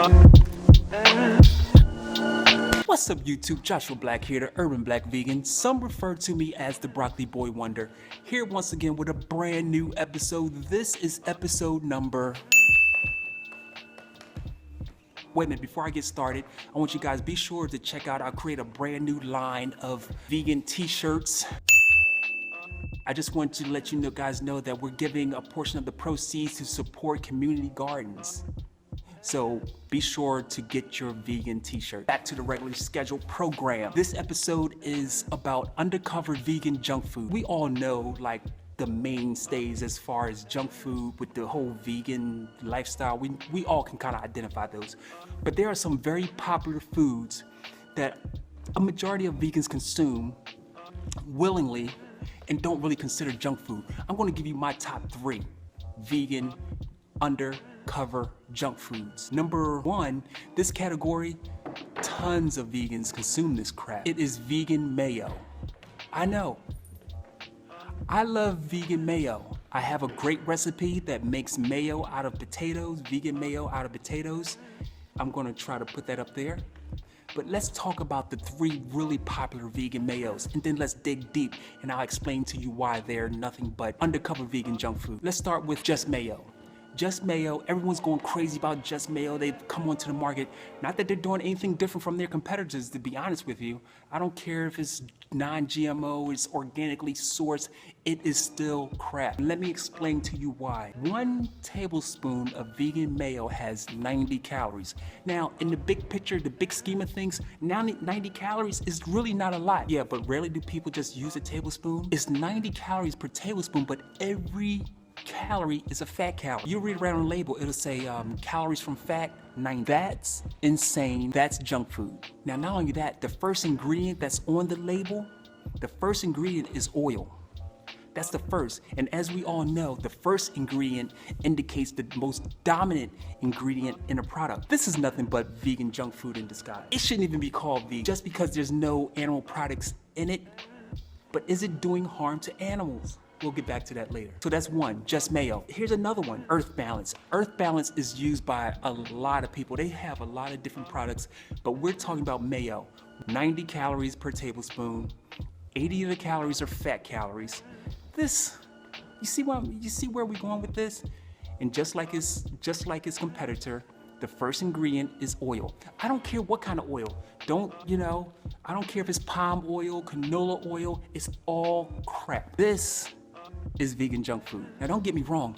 What's up YouTube, Joshua Black here, the Urban Black Vegan. Some refer to me as the Broccoli Boy Wonder. Here once again with a brand new episode. This is episode number... Wait a minute, before I get started, I want you guys be sure to check out, I'll create a brand new line of vegan t-shirts. I just want to let you guys know that we're giving a portion of the proceeds to support community gardens. So be sure to get your vegan t-shirt. Back to the regularly scheduled program. This episode is about undercover vegan junk food. We all know like the mainstays as far as junk food with the whole vegan lifestyle. We all can kind of identify those. But there are some very popular foods that a majority of vegans consume willingly and don't really consider junk food. I'm going to give you my top 3 vegan undercover junk foods. Number 1, this category, tons of vegans consume this crap. It is vegan mayo. I know. I love vegan mayo. I have a great recipe that makes mayo out of potatoes, vegan mayo out of potatoes. I'm going to try to put that up there. But let's talk about the 3 really popular vegan mayos, and then let's dig deep and I'll explain to you why they're nothing but undercover vegan junk food. Let's start with Just Mayo. Just Mayo, everyone's going crazy about Just Mayo. They've come onto the market. Not that they're doing anything different from their competitors, to be honest with you. I don't care if it's non-GMO, it's organically sourced, it is still crap. Let me explain to you why. 1 tablespoon of vegan mayo has 90 calories. Now, in the big picture, the big scheme of things, 90 calories is really not a lot. Yeah, but rarely do people just use a tablespoon. It's 90 calories per tablespoon, but every calorie is a fat calorie. You read around on the label, it'll say calories from fat, 9. That's insane. That's junk food. Now, not only that, the first ingredient that's on the label, the first ingredient is oil. That's the first. And as we all know, the first ingredient indicates the most dominant ingredient in a product. This is nothing but vegan junk food in disguise. It shouldn't even be called vegan just because there's no animal products in it. But is it doing harm to animals? We'll get back to that later. So that's 1, Just Mayo. Here's another one, Earth Balance. Earth Balance is used by a lot of people. They have a lot of different products, but we're talking about mayo. 90 calories per tablespoon. 80 of the calories are fat calories. This, you see where we're going with this? And just like its competitor, the first ingredient is oil. I don't care what kind of oil. I don't care if it's palm oil, canola oil, it's all crap. This is vegan junk food. Now don't get me wrong.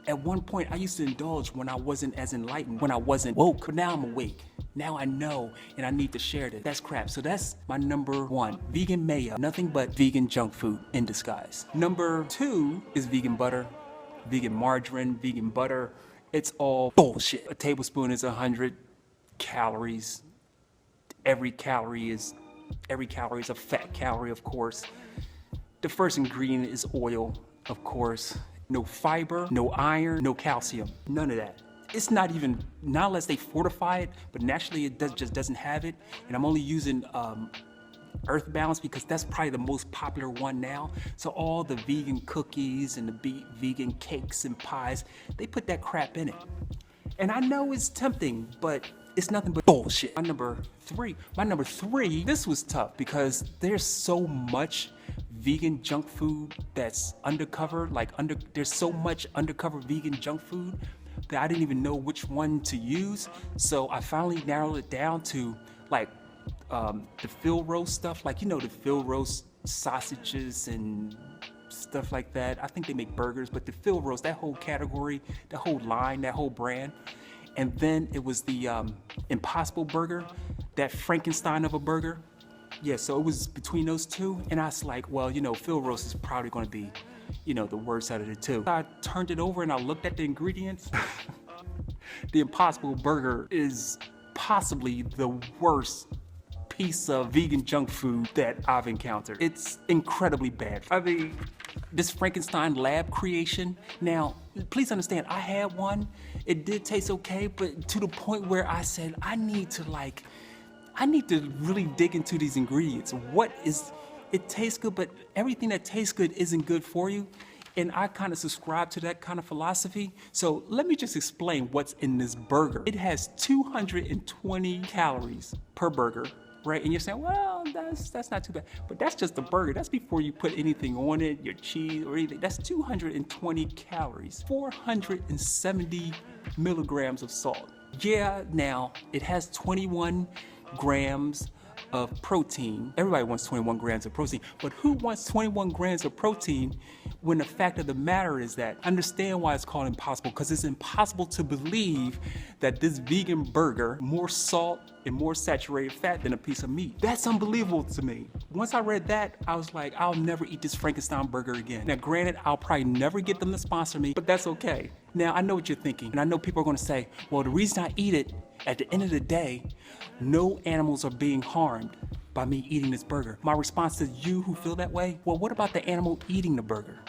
At one point I used to indulge when I wasn't as enlightened, when I wasn't woke, but now I'm awake. Now I know and I need to share this. That's crap. So that's my number 1, vegan mayo. Nothing but vegan junk food in disguise. Number 2 is vegan butter, vegan margarine, vegan butter. It's all bullshit. A tablespoon is 100 calories. Every calorie is a fat calorie, of course. The first ingredient is oil, of course. No fiber, no iron, no calcium, none of that. It's not unless they fortify it, but naturally it just doesn't have it. And I'm only using Earth Balance because that's probably the most popular one now. So all the vegan cookies and the vegan cakes and pies, they put that crap in it. And I know it's tempting, but it's nothing but bullshit. My number 3, this was tough because there's so much vegan junk food that's undercover, there's so much undercover vegan junk food that I didn't even know which one to use. So I finally narrowed it down to the fill roast stuff, the fill roast sausages and stuff like that. I think they make burgers, but the fill roast, that whole category, that whole line, that whole brand. And then it was the Impossible Burger, that Frankenstein of a burger. Yeah, so it was between those 2, and I was like, well, fill roast is probably going to be, the worst out of the 2. I turned it over and I looked at the ingredients. The Impossible Burger is possibly the worst piece of vegan junk food that I've encountered. It's incredibly bad. I mean, this Frankenstein lab creation. Now, please understand, I had one. It did taste okay, but to the point where I said, I need to really dig into these ingredients. It tastes good, but everything that tastes good isn't good for you. And I kind of subscribe to that kind of philosophy. So let me just explain what's in this burger. It has 220 calories per burger, right? And you're saying, well, that's not too bad. But that's just the burger. That's before you put anything on it, your cheese or anything. That's 220 calories, 470 milligrams of salt. Yeah, now it has 21 grams of protein. Everybody wants 21 grams of protein, but who wants 21 grams of protein when the fact of the matter is that, understand why it's called impossible, because it's impossible to believe that this vegan burger, more salt and more saturated fat than a piece of meat. That's unbelievable to me. Once I read that, I was like, I'll never eat this Frankenstein burger again. Now granted, I'll probably never get them to sponsor me, but that's okay. Now I know what you're thinking, and I know people are gonna say, well, the reason I eat it, at the end of the day, no animals are being harmed by me eating this burger. My response to you who feel that way, well, what about the animal eating the burger?